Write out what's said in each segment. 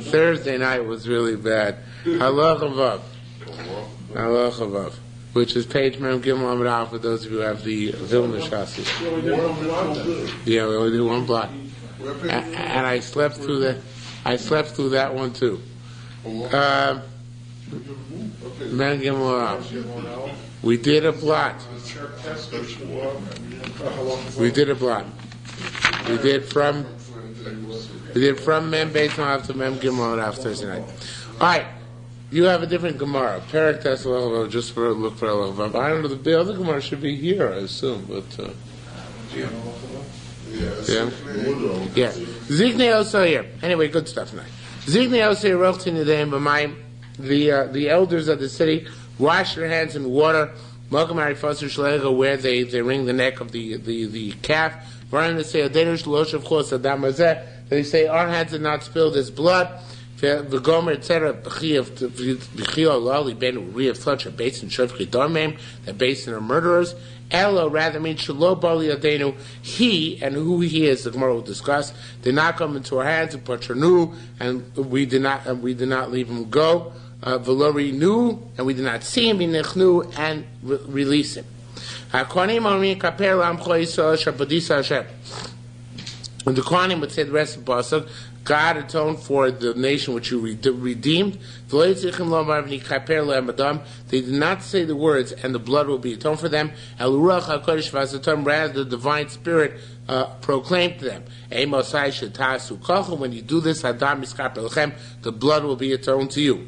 Thursday night was really bad. Halach Avav, which is page Mem Gimel Amud Aleph for those of you who have the Vilna chassis. Yeah, we only do one block, and I slept through that one too. Mem Gimel Aleph. We did a blot. We did from Mem Beis Malav to Mem Gimel Aleph Thursday night. All right. You have a different Gemara. Perek Tesla, just for look for a I don't know, the other Gemara should be here, I assume, but yeah. Zignei also here. Anyway, good stuff tonight. Zignei also here, Rochtin Yadayim B'mayim. The elders of the city wash their hands in water. Malkam Arifasu Shlega, where they wring the neck of the calf. They say our hands are not spilled as blood. The Gomer, etc. We have such a basin shofchi dormem, the basin of murderers. Elo rather means shelo bali adenu. He and who he is, the Gemara will discuss, did not come into our hands and patronu, and we did not leave him go. Velori knew, and we did not see him. V'nechnu, and release him. Hakonim orin kaper lamcho Yisrael shabodisa Hashem. And the Kohanim would say the rest of the pasuk, God atoned for the nation which you redeemed. They did not say the words, and the blood will be atoned for them. Rather, the divine spirit proclaimed to them. When you do this, the blood will be atoned to you.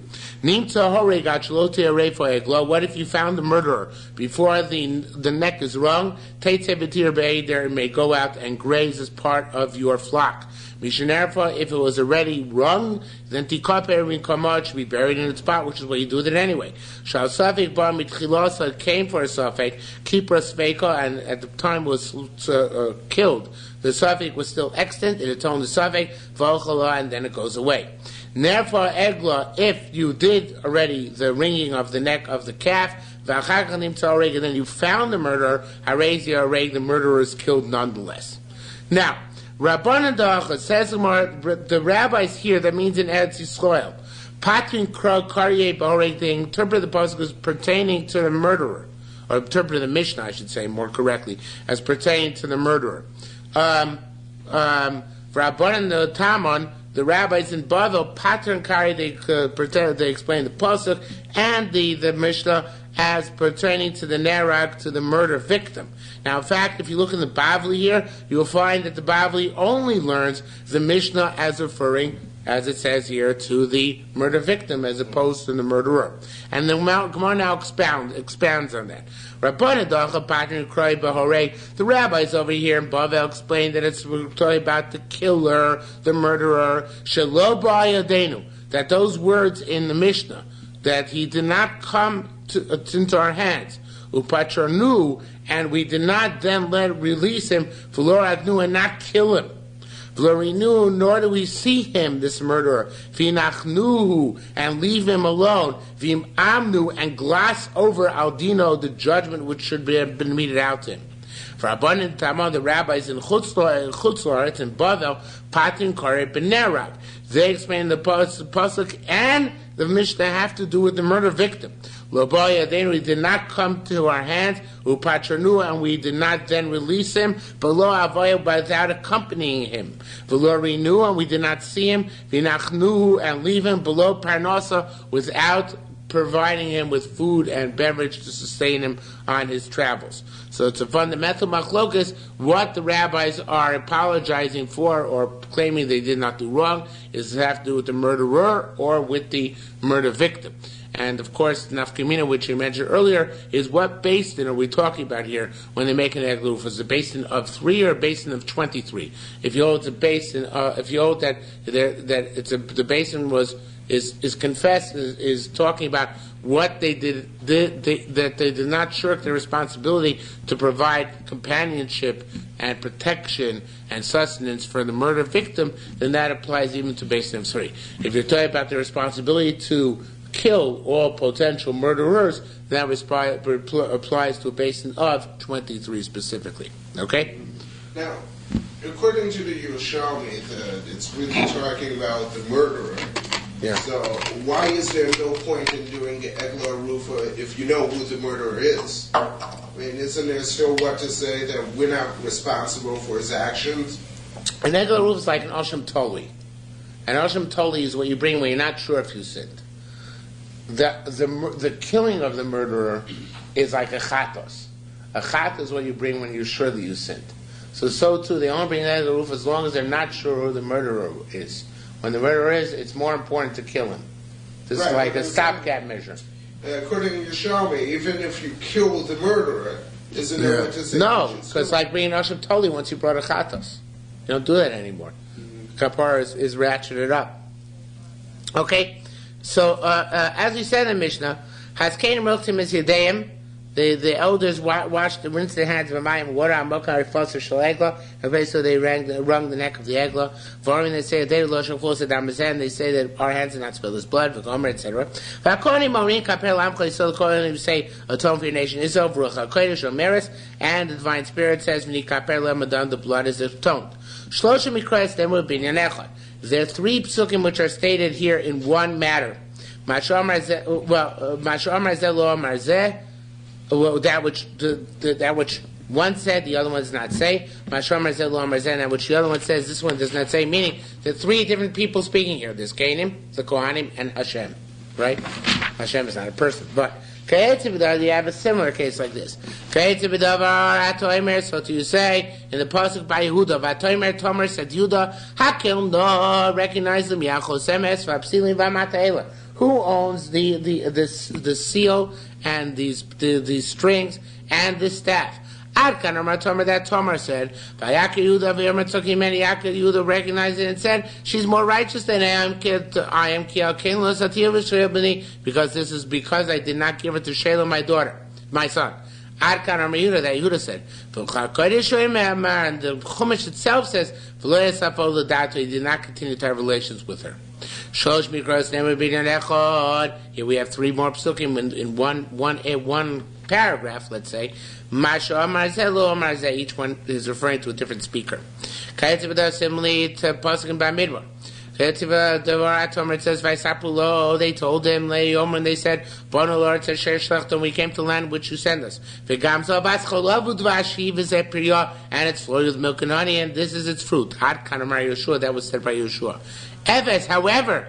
What if you found the murderer before the neck is wrung? It may go out and graze as part of your flock. If it was already wrung, then tikaper should be buried in its spot, which is what you do with it anyway. Shal safek bar mitchilasa came for a safek, kipra sveka, and at the time was killed. The safek was still extant, it atoned the safek, v'ochala, and then it goes away. Therefore, egla, if you did already the wringing of the neck of the calf, and then you found the murderer, the murderer is killed nonetheless. Now, Rabbanan Da'achas says the rabbis here, that means in Eretz Yisrael, Patrin Karye B'Horeg, they interpret the pasuk as pertaining to the murderer, or interpret the Mishnah, I should say more correctly, as pertaining to the murderer. Rabbanan the Tamon, the rabbis in Bavel, Patrin Karye, they explain the pasuk and the Mishnah as pertaining to the Nerag, to the murder victim. Now, in fact, if you look in the Bavli here, you will find that the Bavli only learns the Mishnah as referring, as it says here, to the murder victim as opposed to the murderer. And the Gemara now expounds on that. The rabbis over here in Bavel explain that it's talking about the killer, the murderer, that those words in the Mishnah, that he did not come into our hands, upatranu, and we did not then release him, v'lo and not kill him, v'lo nor do we see him, this murderer, v'inachnuhu, and leave him alone, v'im amnu, and gloss over aldino, the judgment which should have been meted out to him. For abundant Tamah, the rabbis in Chutzlaret in Bavel, Patin Kare Benerag, they explain the pasuk and the Mishnah have to do with the murder victim. Lobaya, then we did not come to our hands, upatranu, and we did not then release him, below avaya, without accompanying him. Below renew, and we did not see him, vinachnuhu, and leave him below parnasa, without providing him with food and beverage to sustain him on his travels. So it's a fundamental machlokas. What the rabbis are apologizing for or claiming they did not do wrong is to have to do with the murderer or with the murder victim. And of course, nafkamina, which you mentioned earlier, is what basin are we talking about here when they make an egluf? Is it a basin of 3 or a basin of 23? If you hold the basin, if you hold that the basin is confessed, is talking about what they did, that they did not shirk their responsibility to provide companionship and protection and sustenance for the murder victim, then that applies even to basin of 3. If you're talking about the responsibility to kill all potential murderers, that applies to a basin of 23 specifically. Okay? Now, according to the Yerushalmi, it's really talking about the murderer. Yeah. So why is there no point in doing Egla Rufa if you know who the murderer is? I mean, isn't there still what to say that we're not responsible for his actions? An Egla Rufa is like an Asham Toli. An Asham Toli is what you bring when you're not sure if you sinned. The killing of the murderer is like a chatos. A chat is what you bring when you're sure that you sinned. So too, they only bring that to the roof as long as they're not sure who the murderer is. When the murderer is, it's more important to kill him. This is like a stopgap measure. According to Yerushalmi, even if you kill the murderer, isn't there what to say? No, because like being Asham Toli, once you brought a chatos, you don't do that anymore. Kapar is ratcheted up. Okay, so as we said in Mishnah, Haskain Miltim is Yedeim. The elders rinsed their hands with mayim water on mokar foster shel egla. So they wrung the neck of the egla. V'orim they say they loshon closer down and they say that our hands are not spilled his blood. V'gomer etc. V'akonim morin kaper lamchay. So the kohanim say atone for your nation is over ruach hakodesh omeres, and the divine spirit says v'ni kaper lemadan the blood is atoned. Shloshim mikras then will be binyan echad. There are three psukim which are stated here in one matter. Mashu amar zeh lo amar zeh. That which one said, the other one does not say. That which the other one says, this one does not say. Meaning, there are three different people speaking here. There's Kainim, the Kohanim, and Hashem. Right? Hashem is not a person. But, you have a similar case like this. So to you say, in the Pasuk by Yehuda, Vatoimer Tomer said Yehuda, Hakel no, recognize them, Yachosemes, Vapsilim Vamata'ela. Who owns the seal and these strings and this staff? Adkan Amar Tomer, that Tomer said, Yehuda recognized it and said, she's more righteous than I am, because this is because I did not give it to Sheila, my son. Adkan Amar Yehuda, that Yehuda said, and the Chumash itself says, he did not continue to have relations with her. Here we have three more psukim in one paragraph, let's say. Each one is referring to a different speaker. Similarly to psukim by Midbar. It says, they told him, and they said, we came to land which you send us. And it's flowing with milk and honey, and this is its fruit. That was said by Yeshua. However,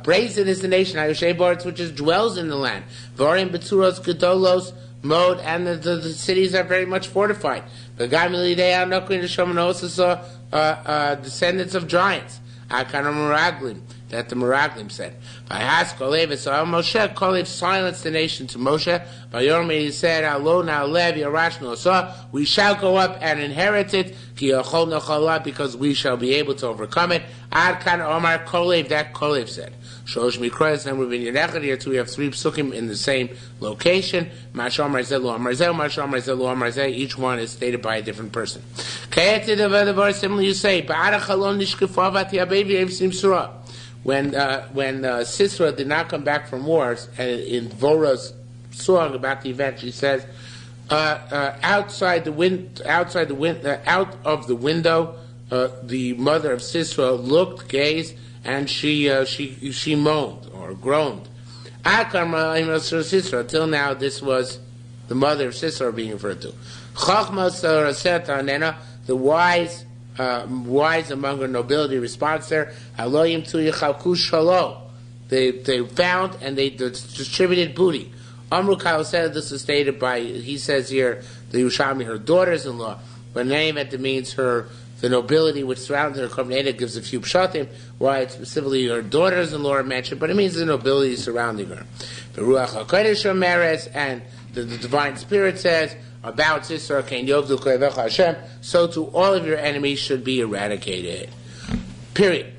brazen is the nation, which dwells in the land. Vorim Betzuros Gedolos mode, and the cities are very much fortified. The descendants of giants. That the Meraglim said. So Moshe Kolev silenced the nation to Moshe. By Yormi he said, we shall go up and inherit it, because we shall be able to overcome it. Adkan Omar Kolev, that Kolev said. Shosh Mikras, and we've been Yerechad here too. We have three psukim in the same location. Each one is stated by a different person. Similarly, you say, when Sisera did not come back from wars, and in Vora's song about the event, she says, out of the window, the mother of Sisera looked, gazed, and she moaned or groaned. Till now, this was the mother of Sisera being referred to. The wise among her nobility response there. They found and they distributed booty. Amru Kyle said this is stated by, he says here, the Yerushalmi, her daughters-in-law. But name it means the nobility which surrounded her. Korneda gives a few pshatim why it's specifically her daughters-in-law are mentioned, but it means the nobility surrounding her. The Ruach HaKodesh Omeres, and the divine spirit says about Sisera, so to all of your enemies should be eradicated. Period.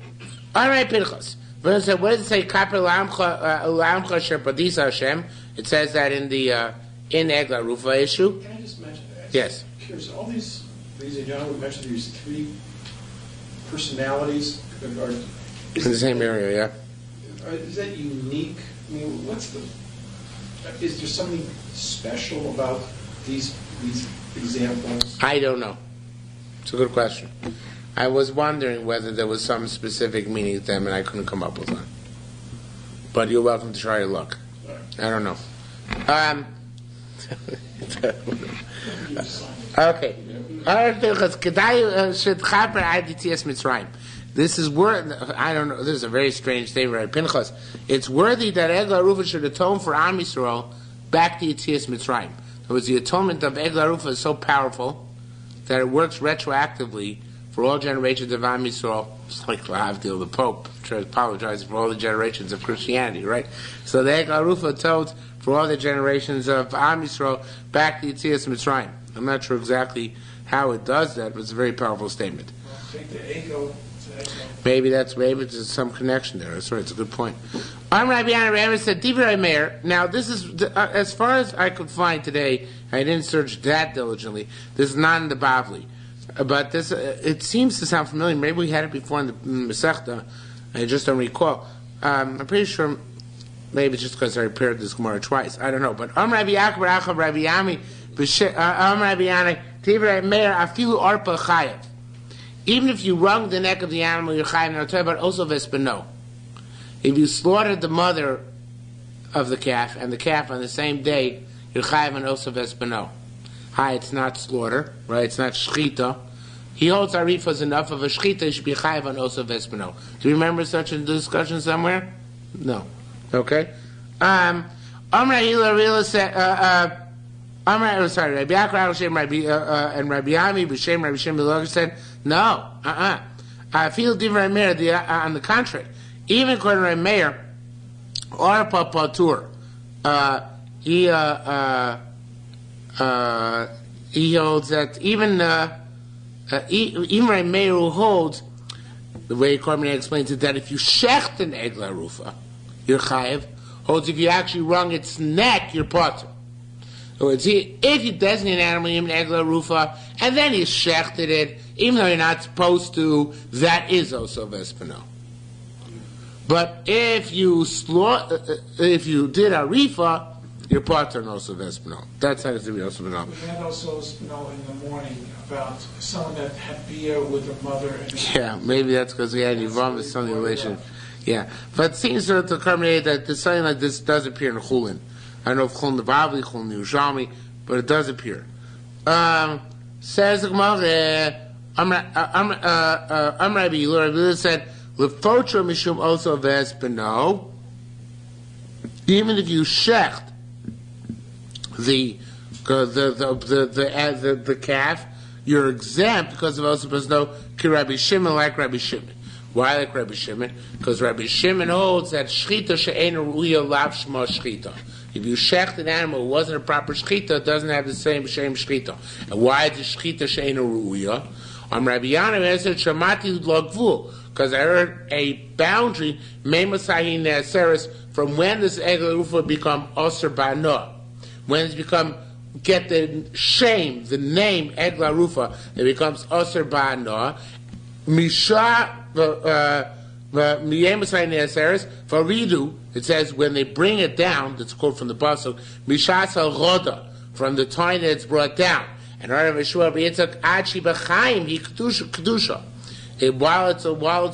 All right, Pinchas. What does it say? It says that in the Egla Rufa issue. Can I just mention that? Yes. Curious, all these ladies and gentlemen, we mentioned these three personalities. In the same area, yeah. Is that unique? I mean, is there something special about these examples? I don't know. It's a good question. I was wondering whether there was some specific meaning to them, and I couldn't come up with one. But you're welcome to try your luck. I don't know. Okay. This is I don't know. This is a very strange statement, right? Pinchas. It's worthy that Eglah Rufa should atone for Am Yisrael back to Yetzias Mitzrayim. In other words, the atonement of Eglah Rufa is so powerful that it works retroactively for all generations of Am Yisrael. It's like Lahavdil, the Pope apologizing for all the generations of Christianity, right? So the Eglah Rufa atones for all the generations of Am Yisrael back to Yetzias Mitzrayim. I'm not sure exactly how it does that, but it's a very powerful statement. Take the ego. Maybe there's some connection there. That's right. It's a good point. Rabbi Yana said, Divrei Meir. Now, this is as far as I could find today. I didn't search that diligently. This is not in the Bavli, but this it seems to sound familiar. Maybe we had it before in the Masechta. I just don't recall. I'm pretty sure. Maybe it's just because I repaired this Gemara twice. I don't know. But Rabbi Yaakov Rachav Rabbi Yami Rabbi Yana Divrei Meir Afilu Arpa Chayav. Even if you wrung the neck of the animal, you're chayav. Now, I'll tell you about also vespano. If you slaughtered the mother of the calf and the calf on the same day, you're chayav and also vespano. Hi, it's not slaughter, right? It's not shchita. He holds arifa is enough of a shchita. You should be chayav and also vespano. Do you remember such a discussion somewhere? No. Okay. Amra Hila Rila said. Rabbi Yaakov and Rabbi Yami B'Shem Rabbi Shem B'Logar said, no, I feel Divrei Meir on the contrary. Even according to Rabbi Meir, Arpa Patur, he holds that even Rabbi Meir who holds, the way Korban explains it, that if you shecht an Eglah Rufa, you're chayiv, holds if you actually wrung its neck, you're patur. If you designate an animal named Eglah Rufa, and then you shechted it, even though you're not supposed to, that is also vespano. But if you did a rifa, you're patur and also vespano. That's how it's to be also vespano. We had also know in the morning about someone that had beer with her mother. Yeah, maybe that's because he had Yivam with some relation. Yeah, but it seems to culminate that something like this does appear in Chulin. I don't know if Chulin the Bavli, Chulin the Yerushalmi, but it does appear. Says the Gemara, Rabbi Yila said, "Lefotra mishum also vespano." Even if you shecht the calf, you're exempt because of also vespano. Ki Rabbi Shimon, like Rabbi Shimon. Why like Rabbi Shimon? Because Rabbi Shimon holds that shchita she'einu ruya lav shma shchita. If you shecht an animal who wasn't a proper shchita, it doesn't have the same shchita. And why is the shchita she'einu ruya? Rabbi Yana answered, Shamati lagvul, because I heard a boundary, meimasahin ne'aseres, from when does Eglah Rufa become Osir Ba'no? When it's become, get the shame, the name Eglah Rufa, it becomes Osir Ba'no. Misha, meimasahin ne'aseres, Faridu, it says when they bring it down, that's a quote from the Pasuk, Mishas al-Roda, from the time that it's brought down. And while it's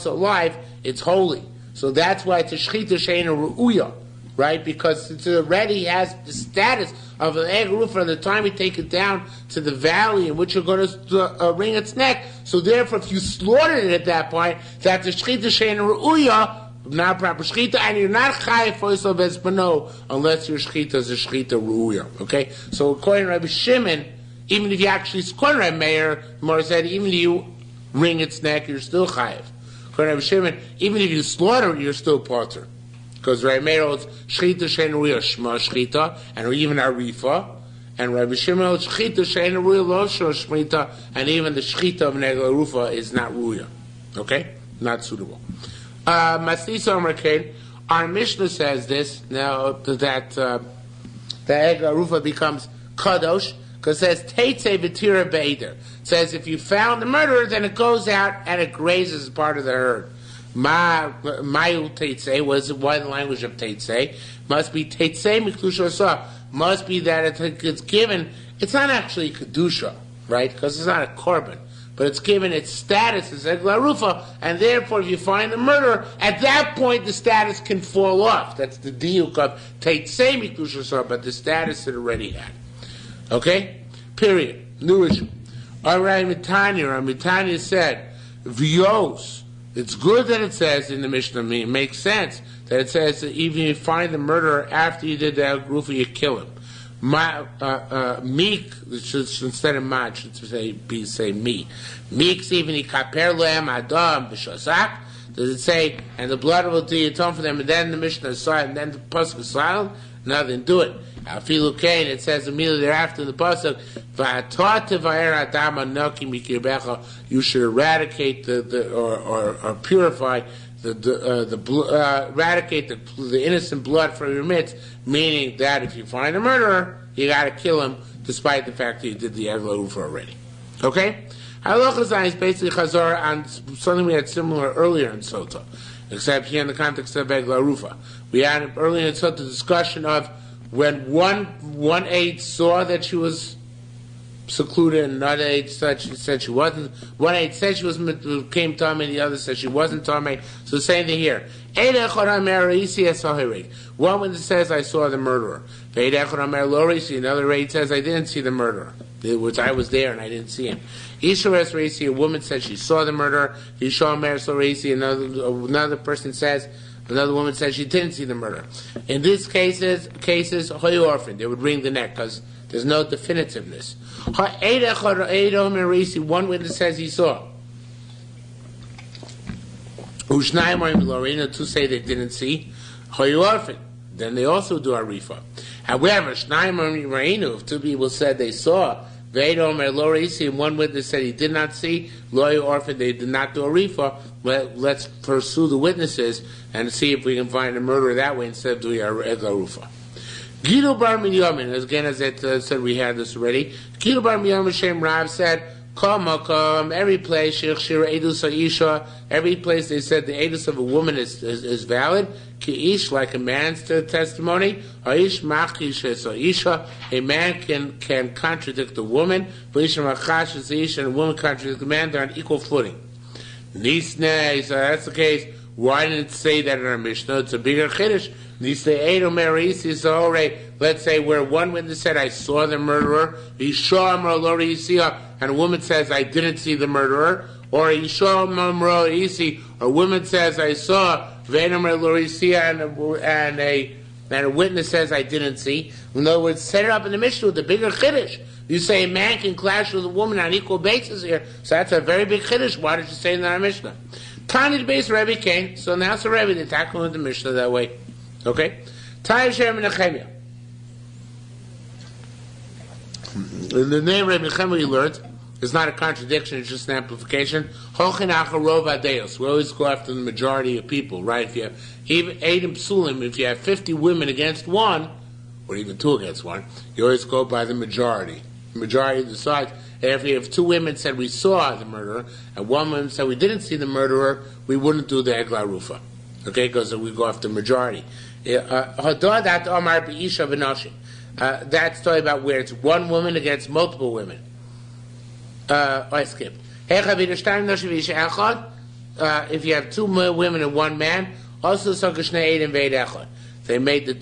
alive, it's holy. So that's why it's a shchita she'einu ru'uya, right? Because it already has the status of an egg roof from the time you take it down to the valley in which you're going to wring its neck. So therefore, if you slaughtered it at that point, that's a shchita she'einu ru'uya, not proper shchita, and you're not chayav for yourself as bano unless your shchita is a shchita ru'uya. Okay? So according to Rabbi Shimon, even if you actually scorn Rabbi Meir, Mora said, even if you wring its neck, you're still chayiv. According to Rabbi Shimon, even if you slaughter it, you're still patur. Because Rabbi Meir holds shchita she'einu ruya shma shchita, and even arifa, and Rabbi Shimon holds shchita she'einu ruya lo shma, and even the shchita of Eglah Rufa is not ruya. Okay? Not suitable. Masisa Omerkein, our Mishnah says this, now that the Eglah Rufa becomes kadosh, because it says Teitze v'tira be'eder. It says if you found the murderer, then it goes out and it grazes as part of the herd. Mayu Teitze was why the language of Teitze must be Teitze mikdusha sa. Must be that it's given. It's not actually kedusha, right? Because it's not a korban, but it's given its status as Egla Rufa, and therefore if you find the murderer, at that point the status can fall off. That's the diuk of Teitzei Mikdusha Sor, but the status it already had. Okay? Period. New issue. Alright, Mitanya said, Vios. It's good that it says in the Mishnah, it makes sense that it says that even if you find the murderer after you did the Egla Rufa, you kill him. Meek, instead of ma, it should say me. Meek, even kaper lehem adam b'shazak. Does it say, and the blood will do atone for them, and then the Mishnah is silent, and then the pasuk is silent? No, then do it. Afilu kain, it says immediately thereafter in the pasuk, v'atat tevayer adam anoki mikirbecha. You should eradicate or purify eradicate the innocent blood from your midst, meaning that if you find a murderer, you got to kill him, despite the fact that you did the Egla Rufa already. Okay? Halacha Zayin is basically chazar on something we had similar earlier in Sotah, except here in the context of Egla Rufa. We had earlier in Sotah discussion of when one aide saw that she was secluded, and another aide said she wasn't. One aide said she came Tamei, the other said she wasn't Tamei. So the same thing here. One witness says, I saw the murderer. Another aide says, I didn't see the murderer. Which I was there and I didn't see him. A woman said she saw the murderer. Another person says, another woman says she didn't see the murderer. In these cases, orphan, they would wring the neck because there's no definitiveness. One witness says he saw. Two say they didn't see. Then they also do a rifa. However, if two people said they saw, and one witness said he did not see, they did not do a rifa. Let's pursue the witnesses and see if we can find a murderer that way instead of doing a rufa. Gidu bar Minyamin, again as it said, we had this already. Gidu bar Minyamin Shem Rav said, every place, every place they said the edus of a woman is valid. Ki'ish, like a man's testimony. Aish machish, a man can contradict a woman. And a woman contradict a man. They're on equal footing. Nisne, so that's the case. Why didn't it say that in our Mishnah? It's a bigger chiddush. Let's say where one witness said, I saw the murderer, and a woman says, I didn't see the murderer, or a woman says, I saw, and a witness says, I didn't see. In other words, set it up in the Mishnah with a bigger chiddush. You say a man can clash with a woman on equal basis here, so that's a very big chiddush. Why did you say in our Mishnah? Tani the base Rebbe came, so now it's a Rebbe, they tackle with the Mishnah that way. Okay? Tayyib Shem Menachemia. The name Rebbe Menachemia we learned is not a contradiction, it's just an amplification. Hochinach Rov Adeos. We always go after the majority of people, right? If you have even Eidim Psulim, if you have 50 women against one, or even two against one, you always go by the majority. The majority decides. If you have two women said we saw the murderer, and one woman said we didn't see the murderer, we wouldn't do the Egla Rufa. Okay, because we go after the majority. That's talking about where it's one woman against multiple women. I skip. If you have two women and one man, also they made the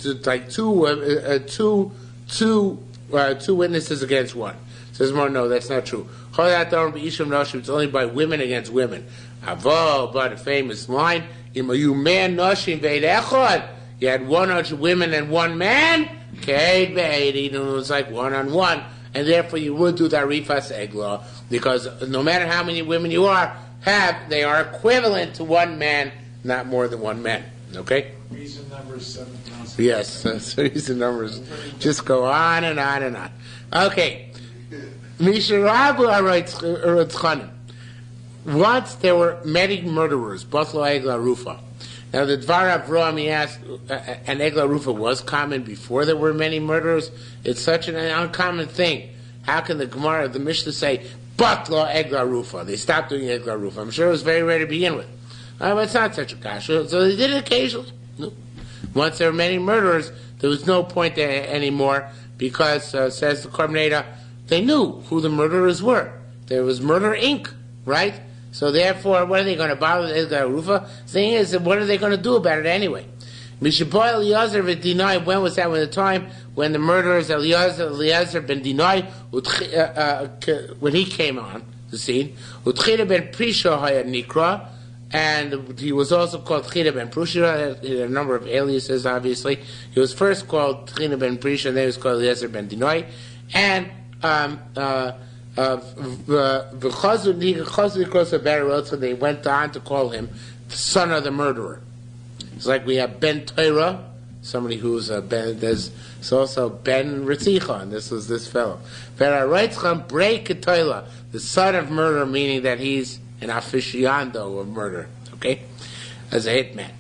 two witnesses against one. Says more, no, that's not true. It's only by women against women. But a famous line, you man noshim ve'ed echad. You had 100 women and one man. It was like 1-on-1, and therefore you would do that rifas egla, because no matter how many women you have, they are equivalent to one man, not more than one man. Okay. Reason numbers 7,000. Yes, reason numbers just go on and on and on. Okay. Once there were many murderers, Buffalo Egla Rufa. Now the Dvar Avraham, he asked, and Egla Rufa was common before there were many murderers. It's such an uncommon thing. How can the Gemara, the Mishnah say, Buffalo Egla Rufa? They stopped doing Egla Rufa. I'm sure it was very rare to begin with. But it's not such a kasha. So they did it occasionally. No. Once there were many murderers, there was no point there anymore, because, says the Korbaneda, they knew who the murderers were. There was Murder Inc. right? So therefore, what are they going to bother the Eglah Rufa? The thing is, what are they going to do about it anyway? Mishaboy Eliezer v'dinai. When was that? When the time when the murderers Eliezer ben Dinai, when he came on the scene, Utchira ben Prisha hayad nikra, and he was also called Tchira ben Prisha. He had a number of aliases, obviously. He was first called Tchira ben Prisha, and then he was called Eliezer ben Dinai, and they went on to call him the son of the murderer. It's like we have Ben Torah, somebody who's Ben. There's also Ben Ritzicha, and this was this fellow. Break Toila, the son of murder, meaning that he's an aficionado of murder. Okay, as a hitman.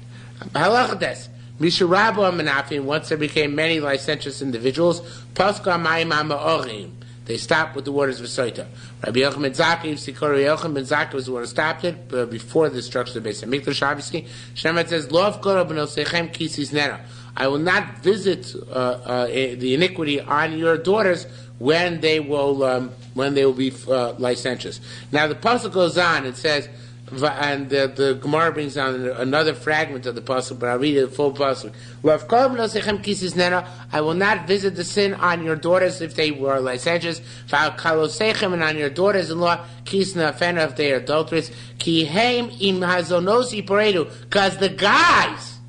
Halachades. Misharabo Menafim. Once there became many licentious individuals, Paska Ma'im Ma'orim. They stopped with the waters of Sotah. Rabbi Yochanan ben Zakkai, Sikori Yochanan ben Zakkai was the one who stopped it before the destruction of the Beis Hamikdash. Obviously, Shemot says, "Lo avkoro b'nosechem kisis nera." I will not visit the iniquity on your daughters when they will be licentious. Now the pasuk goes on and says, and the Gemara brings down another fragment of the pasuk, but I'll read the full pasuk. I will not visit the sin on your daughters if they were licentious, and on your daughters-in-law, if they are adulterous, because the guys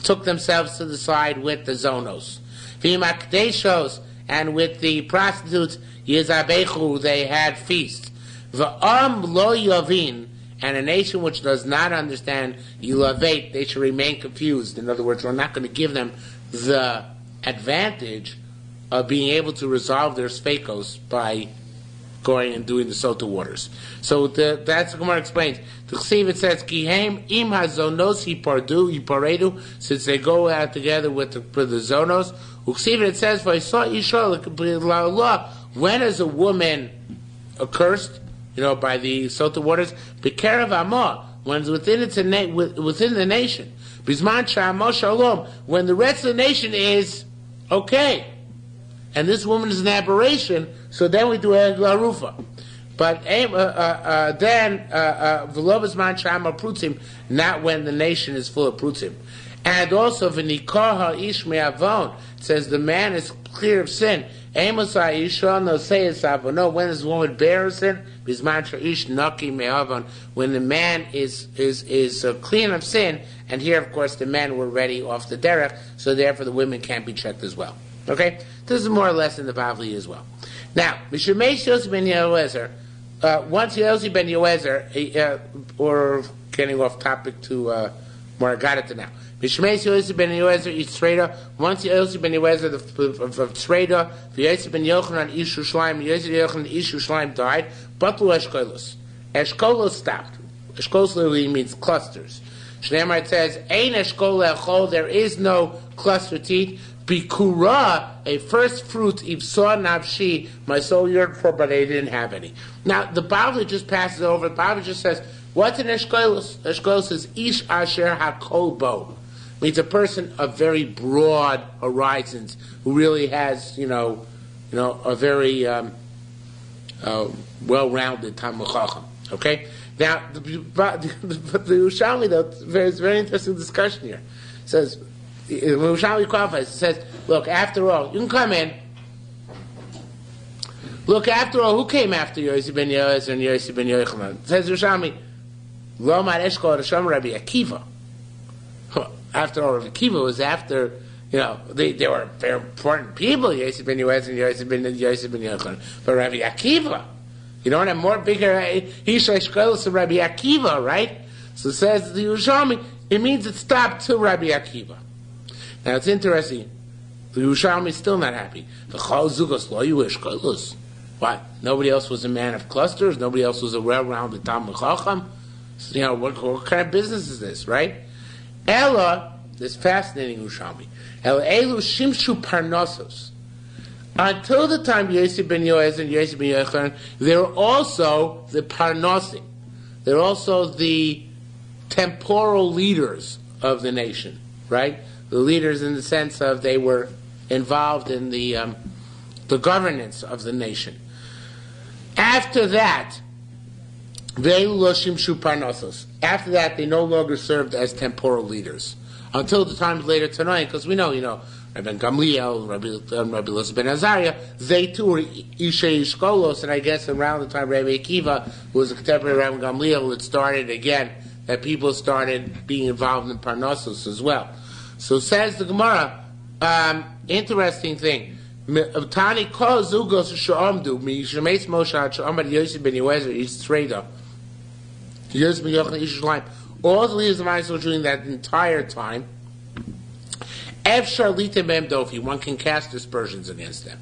took themselves to the side with the zonos. And with the prostitutes, they had feasts. V'am lo yavin, and a nation which does not understand yilavet, they should remain confused. In other words, we're not going to give them the advantage of being able to resolve their spakos by going and doing the Sotah waters. So that's what Gemara explains. The Chesiv, it says, Kihem im hazonos yiparedu, since they go out together with the zonos. Uchsiv, it says, V'yisa isha, when is a woman accursed? By the Sotah waters, B'kerev Amah, when it's within the nation. Bisman Sha'amo Shalom, when the rest of the nation is okay, and this woman is an aberration, so then we do Eglah Rufa. But then V'lo Bisman Sha'amo Prutzim, not when the nation is full of Prutzim. And also V'nikah Ish Me'avon, it says the man is clear of sin. Amos Isha no say it's no, when is the woman bear sin? When the man is clean of sin, and here of course the men were ready off the derech, so therefore the women can't be checked as well. Okay, this is more or less in the Bavli as well. Now, Mishemesh Yossi ben Yoezer, once Yossi ben Yoezer, or getting off topic to where I got it to now. Mishmeis Yossi ben Yoezer Yitzreda. Once Yossi ben Yoezer of Tzreda, Yossi ben Yochanan Ish Yerushalmi, Yossi Yochanan Ish Yerushalmi died. Batlu Eshkolos. Eshkolos stopped. Eshkolos literally means clusters. Shneimar says, Ein Eshkol Echol. There is no cluster teeth. Bikura, a first fruit. Ibsor Navshi. My soul yearned for, but I didn't have any. Now the Bavli just passes over. The Bavli just says, what's an Eshkolos? Eshkolos is Ish Asher HaKolbo. Means a person of very broad horizons who really has, a very well-rounded Talmud Chacham. Okay. Now, the Yerushalmi, though, there's a very interesting discussion here. It says, when Yerushalmi qualifies, it says, look, after all, you can come in. Look, after all, who came after Yossi ben Yoezer and Yossi ben Yochanan? It says Yerushalmi, Lo Mar Eshkol Rishon Rabbi Akiva. After all, Rabbi Akiva was after, they were very important people, Yossi ben Yoezer and Yossi ben Yochanan. But Rabbi Akiva, you don't have more bigger Isha Eshkolos than Rabbi Akiva, right? So it says the Yerushalmi, it means it stopped to Rabbi Akiva. Now it's interesting, the Yerushalmi is still not happy. The Chol Zugos Lo Yu Eshkolos. What? Nobody else was a man of clusters? Nobody else was a well-rounded Talmud Chacham? So, what kind of business is this, right? Ella, this fascinating Yerushalmi. Ela Elu Shimshu Parnosos. Until the time Yossi ben Yoezer and Yossi ben Yochanan, they're also the Parnosim. They're also the temporal leaders of the nation, right? The leaders in the sense of they were involved in the governance of the nation. After that, After that, they no longer served as temporal leaders until the times later tonight, because we know, Rabbi Gamliel, Rabbi Elazar ben Azariah, they too were Ishei Ishkolos, and I guess around the time Rabbi Akiva, who was a contemporary Rabbi Gamliel, it started again that people started being involved in Parnassus as well. So says the Gemara, interesting thing. Tani kol zugos she'amdu mishemes Moshe she'amad Yosef ben Yoezer ish Tzreida Yosef ben Yochanan ish Yerushalayim. All the leaders of Israel during that entire time, Efshar litem b'hem dofi, one can cast aspersions against them.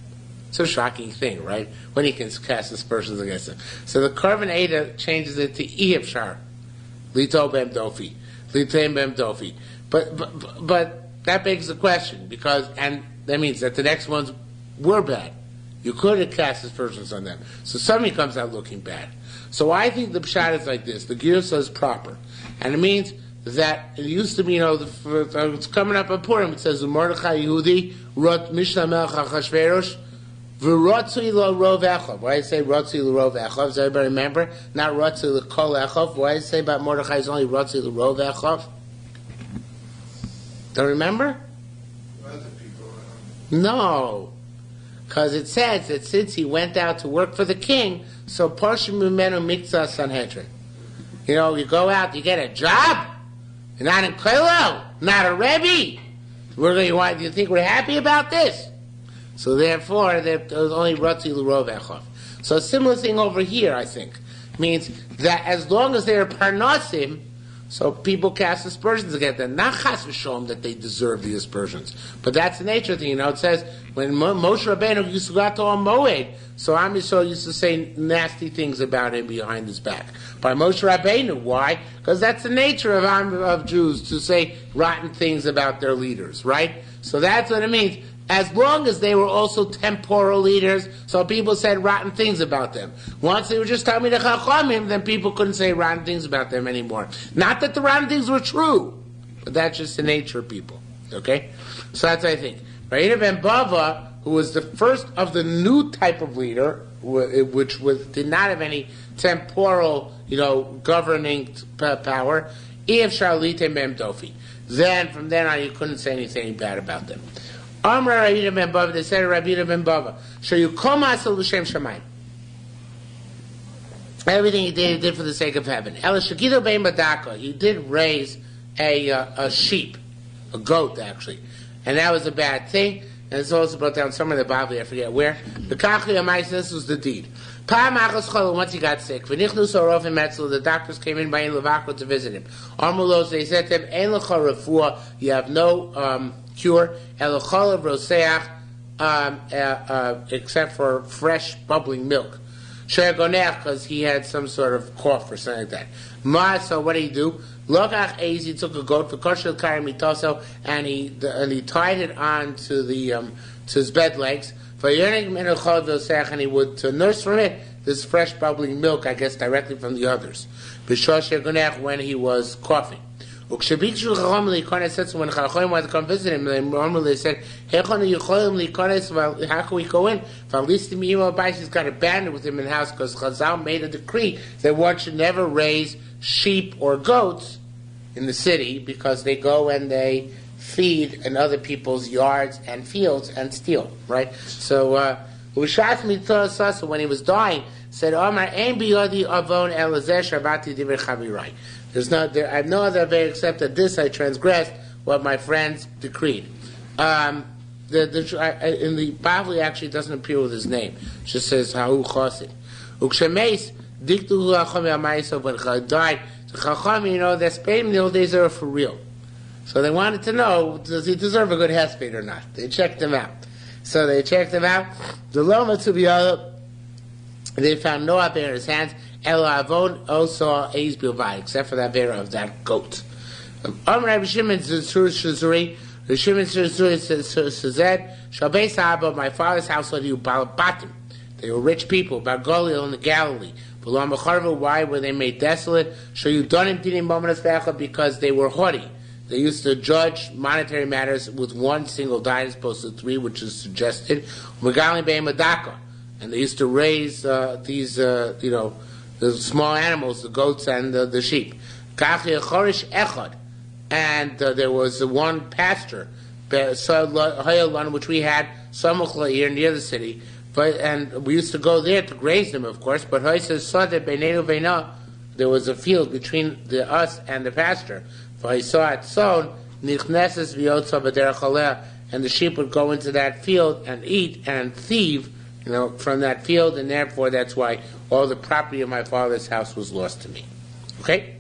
It's a shocking thing, right? When he can cast aspersions against them. So the Korban Eidah changes it to Efshar lito b'hem dofi, litem b'hem dofi. But that begs the question, because and that means that the next ones were bad. You could have cast aspersions on them. So somebody comes out looking bad. So I think the pshat is like this. The Gira says proper. And it means that it used to be, it's coming up on Purim. It says, Mordechai Yehudi wrote Mishnah Melech HaChashverosh v'rotzui lo rov echov. Why do I say rotzui lo rov echov? Does everybody remember? Not rotzui lo kol echov. Why do I say about Mordechai is only rotzui lo rov echov? Don't remember? Other people. No. Because it says that since he went out to work for the king, so Parshim Mimenu Mikzah Sanhedrin. You go out, you get a job. You're not in Koilo, not a Rebbe. Do you think we're happy about this? So therefore, there's only Ratzi L'Rov Echov. So a similar thing over here, I think, means that as long as they're Parnasim, so people cast aspersions against them. Not chas v'sholom that they deserve the aspersions, but that's the nature of the thing. It says when Moshe Rabbeinu used to go out to Moed, so Am Yisrael used to say nasty things about him behind his back. By Moshe Rabbeinu, why? Because that's the nature of Jews to say rotten things about their leaders, right? So that's what it means. As long as they were also temporal leaders, so people said rotten things about them. Once they were just Talmidei Chachamim, then people couldn't say rotten things about them anymore. Not that the rotten things were true, but that's just the nature of people. Okay? So that's what I think. Ra'ina ben Bava, who was the first of the new type of leader, which did not have any temporal, governing power, Ev Sharlitem Bem Dofi. Then, from then on, you couldn't say anything bad about them. Amra Rabbi ben Bava, they said Rabbi ben Bava, so you come asal l'shem shamayim. Everything he did for the sake of heaven. El shagido bein badaka, he did raise a sheep, a goat actually, and that was a bad thing. And it's also brought down somewhere in the Bible, I forget where. The kachli amais, this was the deed. Once he got sick, the doctors came in by Levako to visit him. Armulos, they said to him, you have no cure, except for fresh bubbling milk. Because he had some sort of cough or something like that. So what did he do? He took a goat for kosher karim and he tied it on to to his bed legs. And he would to nurse from it this fresh bubbling milk, I guess directly from the others. When he was coughing. When Chachamim wanted to come visit him, they said, how can we go in? He's got abandoned with him in the house because Chazal made a decree that one should never raise sheep or goats in the city because they go and they feed in other people's yards and fields and steal, right? So, when he was dying, said, I have no other way except that this I transgressed what my friends decreed. In the Bible, he actually doesn't appear with his name. It just says, Ha'u Chosin. Ukshemeis, Diktu Chacham when he died, Chacham, the Spain in the old days, they were for real. So they wanted to know, does he deserve a good hesped or not? They checked him out. So they checked him out. The Loma to be they found no Avera in his hands, Ela Avon also Eis Bilvai, except for the Avera of that goat. Rabbi Shimon Shazuri, Rabbi Shimon Shazuri said, Shabei Sahaba, my father's household, you Balabatim. They were rich people, Bargolil in the Galilee. Why were they made desolate? Because they were haughty. They used to judge monetary matters with one single dime as opposed to three, which is suggested. And they used to raise these the small animals, the goats and the sheep. And there was one pasture, which we had here near the city, and we used to go there to graze them, of course. But there was a field between us and the pasture. And the sheep would go into that field and eat and thieve, from that field, and therefore that's why all the property of my father's house was lost to me. Okay?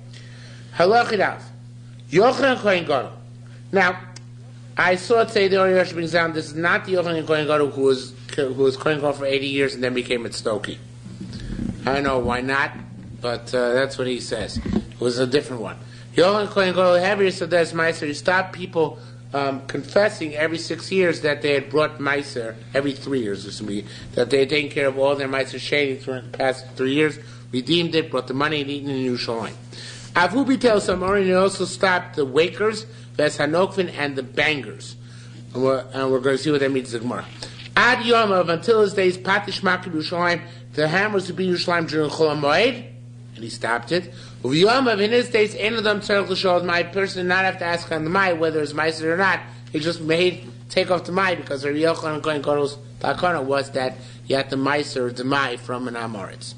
Halachidav. Yochanan Kohen Gadol. Now, I saw it say the Yerushalmi brings down, this is not the Yochanan Kohen Gadol who was Kohen Gadol for 80 years and then became a Tzdoki. I don't know why not, but that's what he says. It was a different one. Yochanan Kohen Gadol, heavier, so that's Meiser. He stopped people confessing every 6 years that they had brought Meiser, every 3 years or something, that they had taken care of all their Meiser Sheni through the past 3 years, redeemed it, brought the money and eaten in Yerushalayim. Avubi tells Samari, and also stopped the wakers, Ves Hanokvin, and the bangers. And we're going to see what that means in the Gemara. Ad Yom of until his days, Patish Makib Yerushalayim, the hammers to be Yerushalayim during Chol HaMoed, and he stopped it. Yom of in his days, Ein Adam Tzarech L'Shol, my person did not have to ask on the Mai whether it's Meiser or not. He just take off the Mai because Rabbi Yochanan Kohen Gadol's takana was that you had the Meiser, the Mai from an Amoritz.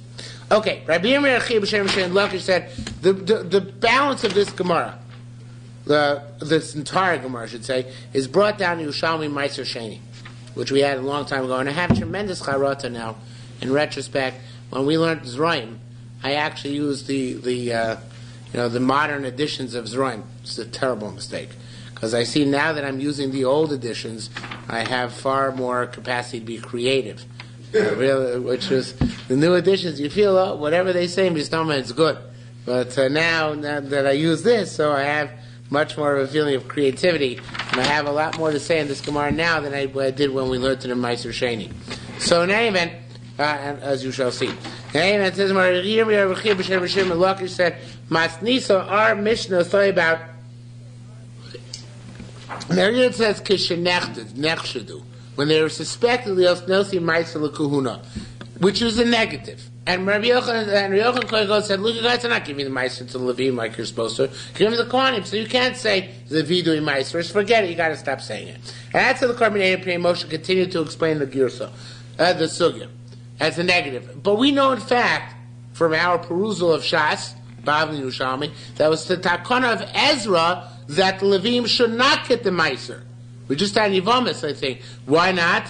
Okay, Rabbi Yirmiyah Achib B'Shem Shem Lakish said the balance of this Gemara, this entire Gemara, I should say, is brought down to Yerushalmi Meiser Sheni, which we had a long time ago, and I have tremendous charata now. In retrospect, when we learned Zroim, I actually used the modern editions of Zroim. It's a terrible mistake because I see now that I'm using the old editions, I have far more capacity to be creative. Really, which is the new editions. You feel whatever they say, Mistoma, it's good. But now that I use this, so I have much more of a feeling of creativity, and I have a lot more to say in this Gemara now than I did when we learned it in Meiser Sheni. So in any event, as you shall see. In any event, it says, Lakish said, Masnisa, our Mishnah is talking about. There it says, Kishenechted, Nechshadu. When they were suspected, which was a negative. And Rabbi Yochanan Kohen Gadol said, look, you guys are not giving the Meiser to the Levim like you're supposed to. Give them the Kohanim. So you can't say Levi doing Meiser. Just forget it. You got to stop saying it. And that's how the Karmeneim Pnei Moshe continued to explain the Girsa, the Sugya, as a negative. But we know, in fact, from our perusal of Shas, Bavli Yerushalmi, that was the Takana of Ezra that the Levim should not get the Meiser. We just had Yevamis, I think. Why not?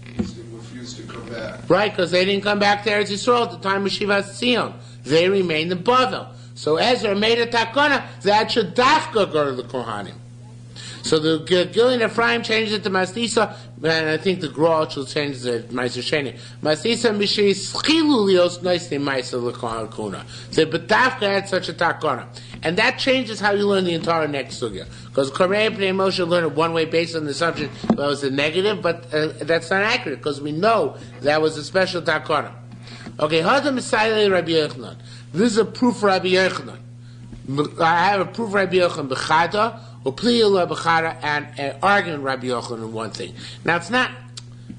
Because they refused to come back. Right, because they didn't come back to Eretz Yisrael at the time of Shivas Tzion. They remained in Bavel. So Ezra made a takana that should dafka go to the Kohanim. So the Gilin Ephraim changed it to Masnisa, and I think the Gral should change it to Meiser Sheni. Masnisa Mishri Schilu Lios Noisni Meiser L'Kohan Kuna. So B'dafka had such a takana. And that changes how you learn the entire next sugya. Because Karei Pnei Moshe learned it one way based on the assumption that it was a negative, but that's not accurate, because we know that was a special takana. Okay, Hadam Misayle Rabbi Yochanan. This is a proof for Rabbi Yochanan. I have a proof for Rabbi Yochanan B'chada, or Pliyah B'chada, and an argument Rabbi Yochanan in one thing. Now it's not,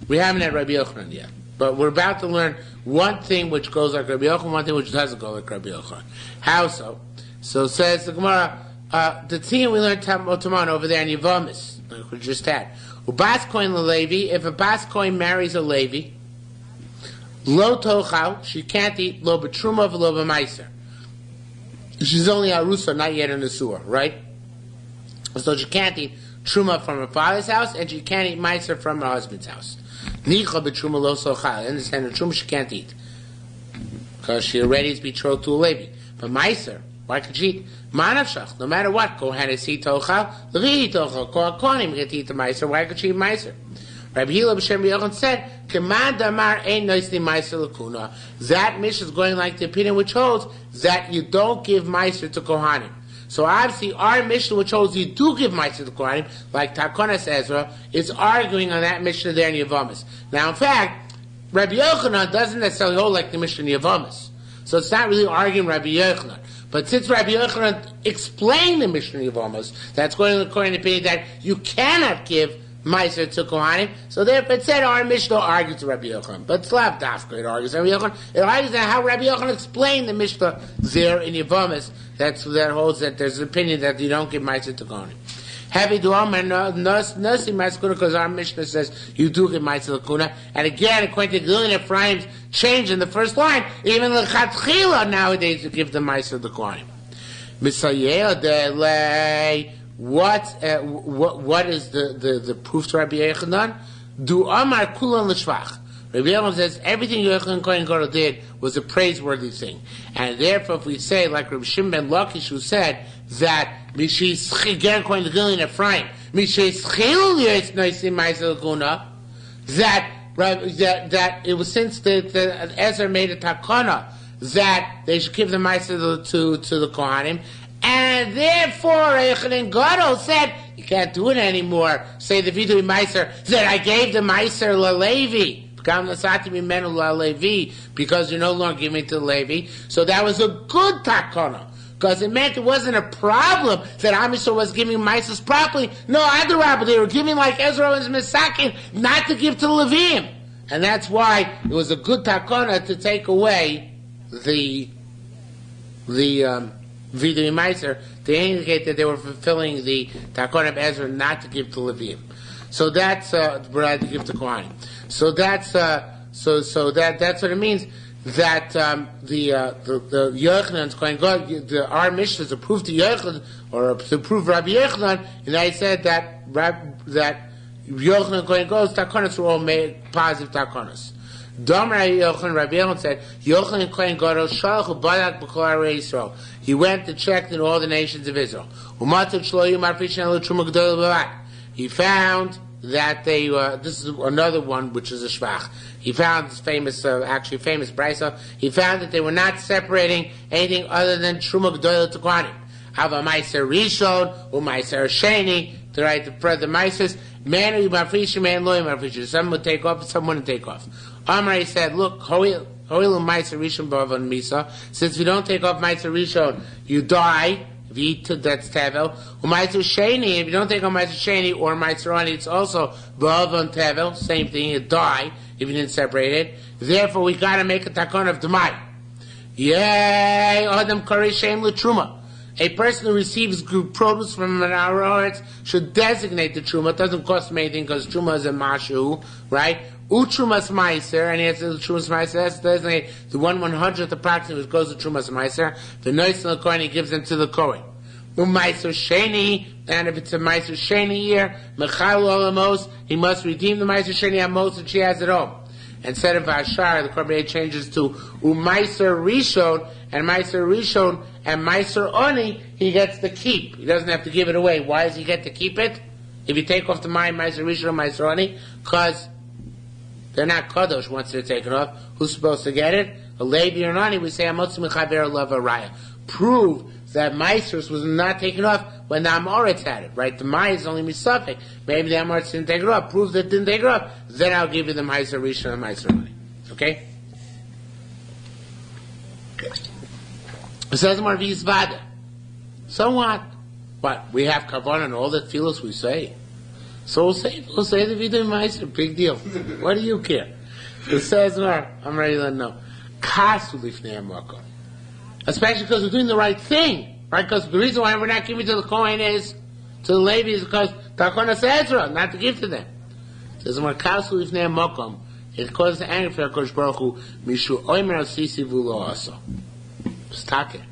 we haven't had Rabbi Yochanan yet, but we're about to learn one thing which goes like Rabbi Yochanan, one thing which doesn't go like Rabbi Yochanan. How so? So says the Gemara, the thing we learned Taman over there in Yevamis, like we just had. Ubas koin levi, if a bas koin marries a Levi, lo tochal, she can't eat lo betruma v'lo b'maiser. She's only arusa, not yet in the sewer, right? So she can't eat truma from her father's house, and she can't eat maiser from her husband's house. Nicha betruma lo sochal. Understand the truma she can't eat because she already is betrothed to a Levi. But maiser, why could she eat? Manavshach, no matter what, Kohen is he tochal, Levi tochal, Kohanim get to eat the meiser, why could she eat meiser? Rabbi Hila B'Shem Yochanan said, K'man damar ein noisni meiser l'kuna. That mission is going like the opinion which holds that you don't give meiser to Kohanim. So obviously our mission which holds you do give meiser to Kohanim, like Takonas Ezra, is arguing on that mission there in Yevamis. Now in fact, Rabbi Yochanan doesn't necessarily hold like the mission in Yevamis. So it's not really arguing Rabbi Yochanan. But since Rabbi Yochanan explained the Mishnah of Yevamis, that's going according to the opinion that you cannot give Meiser to Kohanim. So therefore it said our Mishnah argues to Rabbi Yochanan. But it's not Dafka, it argues to Rabbi Yochanan. It argues that how Rabbi Yochanan explained the Mishnah there in Yevamis. That holds that there's an opinion that you don't give Meiser to Kohanim. Heavy duam and nursing Meiser because our Mishnah says you do give Meiser Lakuna. And again, according to Gillian Ephraim's change in the first line, even the Chatchila nowadays you give the Meiser to Kohanim. Misayeh de what is the proof to Rabbi Yochanan? Du Amar Kulan L'Shvach. Rabbi Yochanan says everything Yochanan Kohen Gadol did was a praiseworthy thing, and therefore, if we say like Rabbi Shimon ben Lakish who said that Mishischigern Kohen Gilin Ephraim Mishischil Yitz Noisim Ma'aseh L'Kuna, that it was since the Ezra made a takana that they should give the Ma'aseh to the Kohanim. And therefore, Yochanan Gadol said, you can't do it anymore. Say the Vidui Meiser, that I gave the Meiser LaLevi. Because you're no longer giving it to the Levi. So that was a good takana. Because it meant it wasn't a problem that Am Yisrael was giving Meisers properly. No, Adarabah, they were giving like Ezra and Mesakin, not to give to the Levim. And that's why it was a good takana to take away the Vidui Meiser to indicate that they were fulfilling the Takon of Ezra not to give to Levim. So that's to give to Kohanim. So that's that's what it means that the Yochanan's Kohen Gadol, our Mishnah is a proof to Yochanan or to prove Rabbi Yochanan, and I said that Yochanan Kohen Gadol's takonos were all made positive takonos. Rabbi Yochanan said, Yochanan Kohen Gadol shalach u'badak b'kol arei Yisrael. He went to check in all the nations of Israel. He found that they, this is another one which is a shvach. He found this famous brisa. He found that they were not separating anything other than Truma G'dolah to Kohanim. Hava Meiser Rishon, Meiser Sheni, to write the Meisers, man who mafrish, man lo mafrish. Some would take off, some wouldn't take off. Amrei said, look, Hoil Meiser Rishon B'avan Misa, since we don't take off Meiser Rishon, you die. If you eat, that's Tevel. Meiser Sheni, if you don't take off Meiser Sheni or Meiser Ani, it's also B'avan Tevel, same thing, you die if you didn't separate it. Therefore, we gotta make a takon of Demai. Yay! Adam Kari Shem L'Truma. A person who receives produce from an arohet should designate the truma. It doesn't cost him anything because truma is a mashu, right? Utrumas meiser, and he has to trumas meiser. That's designate the 1/100th approximately which goes to trumas meiser. The noise in the coin he gives them to the kohen. Meiser sheni, and if it's a meiser sheni year, mechal olamos, he must redeem the meiser sheni amos that she has at home. Instead of Ashar, the Korban changes to Umaiser Rishon, and Meiser Rishon and Meiser Oni, he gets to keep. He doesn't have to give it away. Why does he get to keep it? If you take off the Meiser Rishon and Meiser Oni, because they're not Kadosh once they're taken off. Who's supposed to get it? A Levi or an Oni, we say, Amotzi Mechaber Lava Raya. Prove that Meisers was not taken off when the Amoritz had it, right? The Mai is only Misafik. Maybe the Amoritz didn't take it off. Prove that it didn't take it off. Then I'll give you the Meiser Rishon and Meiser Oni. Okay? It says more Vizvada. So what? What? We have Kavan and all the filos we say. So we'll say the Vidui Meiser. Big deal. What do you care? It says more. I'm ready to know. Kasu Lifnei Amakom. Especially because we're doing the right thing, right? Because the reason why we're not giving to the Kohen is, to the Levi, is because Takonas Ezra, not to give to them. It says, "Markasu ifnei mokom." It causes anger for HaKadosh Baruch Hu. Mishu oimer asisi v'lo aso. Stake.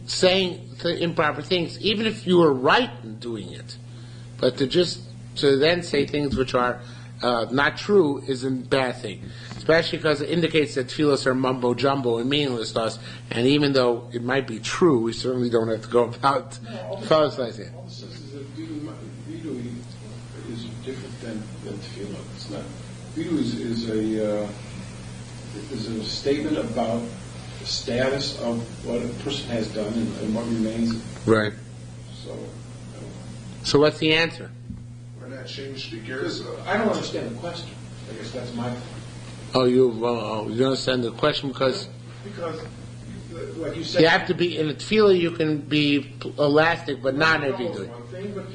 Saying the improper things, even if you were right in doing it, but to then say things which are not true is a bad thing. Especially because it indicates that tefillos are mumbo jumbo and meaningless to us, and even though it might be true, we certainly don't have to go about tefillos like that. All this is that vidui is different than tefillah. It's not. Vidui is a statement about the status of what a person has done and what remains. Right. So what's the answer? Why not change the gears? I don't understand the question. I guess that's my point. Oh, you don't understand the question because like you said, You have to be in a tefillah. You can be elastic, but not in a vidui. one thing, but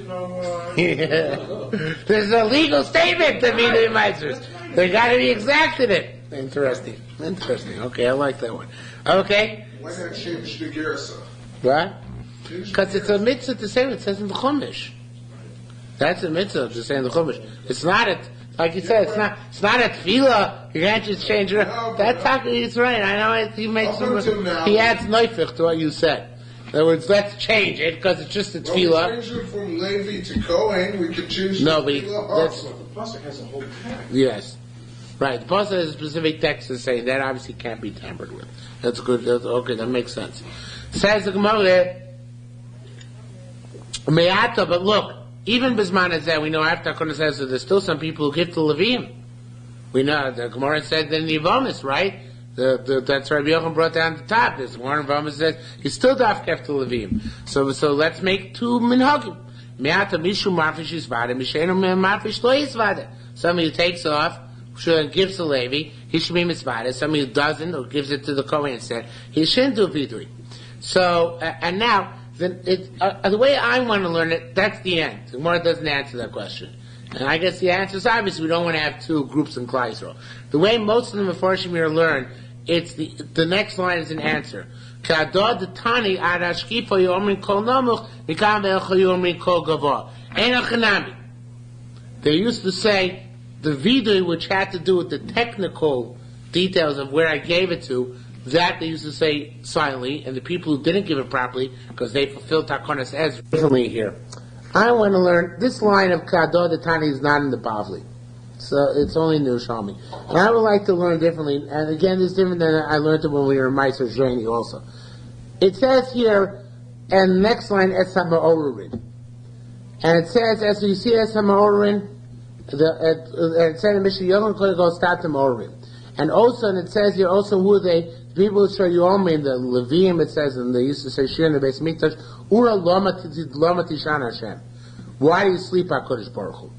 There's a legal statement to vidui meisers. They got to be exact in it. Interesting. Okay, I like that one. Okay. Why not change the gersa? What? Because it's a mitzvah to say what it says in the Chumash. That's a mitzvah to say in the Chumash. It's not a, like you said, it's not a tefillah. You can't just change it. That's how he's right. I know he makes he adds neufich to what you said. In other words, let's change it because it's just a tefillah. We change it from Levi to Kohen. We could choose No, but tefillah that's also. the pasuk has a whole text. yes, right. The pasuk has a specific text to say that obviously can't be tampered with. That's good. Okay, that makes sense. Says the Gemara, Me'ata, but look, even Bisman is that we know after Hakuna says that there's still some people who give to Levim. We know the Gemara said in the Yevomis, right? That's Rabbi Yochanan brought down the top. This one Yevomis says he's still dafkef to Levim. So let's make two minhagim. Me'ata mishu marfish yisvada, mishenu marfish lo yisvada. Somebody who takes off, gives to Levi, he should be mitzvah. Somebody who doesn't, or gives it to the Kohen instead, he shouldn't do vidui. So, and now, the way I want to learn it, that's the end. The Gemara doesn't answer that question. And I guess the answer is obvious. We don't want to have two groups in Klal Yisrael. The way most of the Mefarshim here learn, it's the next line is an answer. K'adod detani ad hashkifa yomrin kol namuch mikam ve'elcha yomrin kol gavah. Ein achanami. They used to say the vidui, which had to do with the technical details of where I gave it to, that they used to say silently, and the people who didn't give it properly, because they fulfilled Takonas Ez differently here. I want to learn, this line of Kadod Tani is not in the Bavli. So it's only in the Yerushalmi. And I would like to learn differently, and again, it's different than I learned it when we were in Meiser Zreni also. It says here, and the next line, Es HaMa'orin. And it says, as you see Es HaMa'orin, it said in Mishnah, Yochanan could go start to Ma'orin. And also, and it says here also who they, people who show you only in the Levium, it says, and they used to say shiur in the Beis Mikdash, Ura lama tishan Hashem. Why do you sleep, HaKadosh Baruch Hu?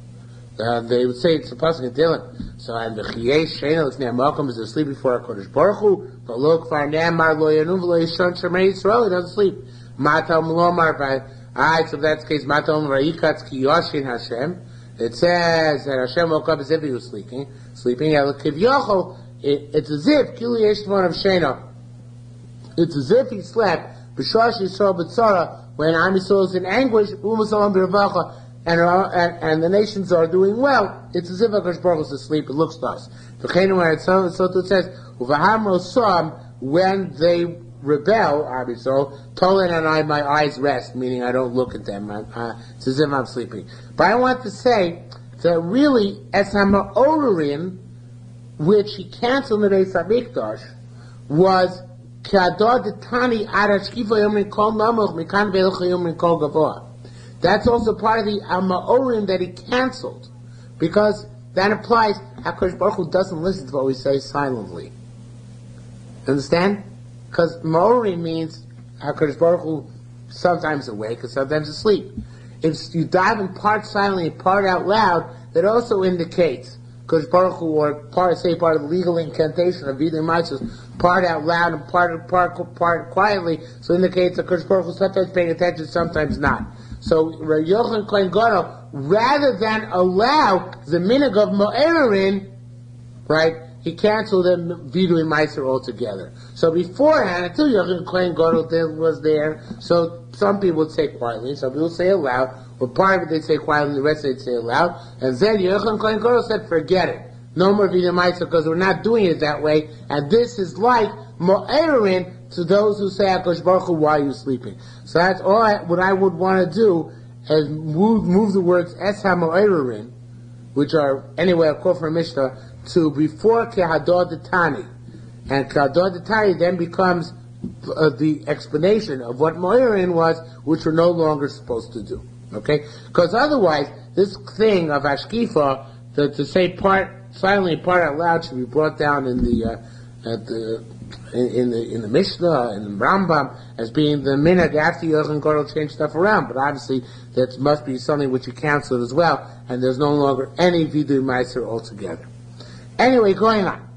They would say it's a pasuk in Tehillim. So, and the Chiyei Sheina, it's near Malcolm, is asleep before HaKadosh Baruch Hu, but look, Far Ne'amar Lo Yanu V'Lo Yishon Shemei Yisrael, he doesn't sleep. Matal M'lomar, alright, so if that's the case, Matal M'ra'ikatz Ki Yoshin Hashem, it says that Hashem woke up as if he was sleeping, it's as if Kili Yeshmon of Shena. It's as if he slept. B'shosh Yisrael b'tzara, when Am Yisrael is in anguish, U'masalam b'ravacha, and the nations are doing well. It's as if HaKadosh Baruch Hu is asleep. It looks to us. V'cheinu where it says, U'v'hamro Sam, when they rebel, Am Yisrael, Tolen and I, my eyes rest, meaning I don't look at them. It's as if I'm sleeping. But I want to say that really, as HaMa'orin, which he canceled in the Beis HaMikdash, was K'adod Tani ad hashkifa yomrin kol namuch mikan ve'elcha yomrin kol gavoa. That's also part of the Ma'orim that he canceled, because that implies HaKadosh Baruch Hu doesn't listen to what we say silently. Understand? Because Ma'orim means HaKadosh Baruch Hu sometimes awake and sometimes asleep. If you dive in part silently and part out loud, that also indicates Kodesh Baruch Hu, or part of the legal incantation of Vidui Maisos, part out loud and part quietly, so indicates that Kodesh Baruch Hu sometimes paying attention, sometimes not. So Rabbi Yochanan Kohen Gadol, rather than allow the minhag of Ma'orin, right, he canceled the Vidui Maiser altogether. So beforehand, until Yochanan Kohen Gadol was there, so some people would say quietly, some people would say aloud, or part of it they'd say quietly, the rest they'd say aloud, and then Yochanan Kohen Gadol said, forget it. No more Vidui Maiser, because we're not doing it that way, and this is like Ma'orin to those who say, HaKadosh Baruch Hu, why are you sleeping? So that's all what I would want to do, is move the words Es HaMa'orin, which are, anyway, a quote from Mishnah, to before Kehadod Tani. And Kehadod Tani then becomes the explanation of what Ma'orin was, which we're no longer supposed to do. Okay? Because otherwise, this thing of Ashkifa, to say part silently, part out loud, should be brought down in the Mishnah, in the Rambam, as being the minhag after Yochanan Gadol changed stuff around. But obviously, that must be something which you canceled as well, and there's no longer any Vidui Meiser altogether. Anyway, going on.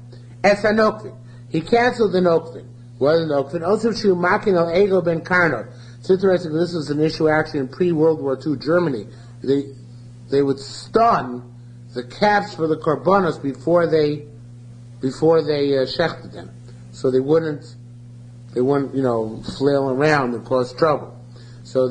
Es HaNokvin. He canceled the Nokvin. wasn't open. Also, Shumakin al Ego ben Karno. It's interesting. This was an issue actually in pre-World War II Germany. They would stun the calves for the korbanos before they shechted them, so they wouldn't flail around and cause trouble. So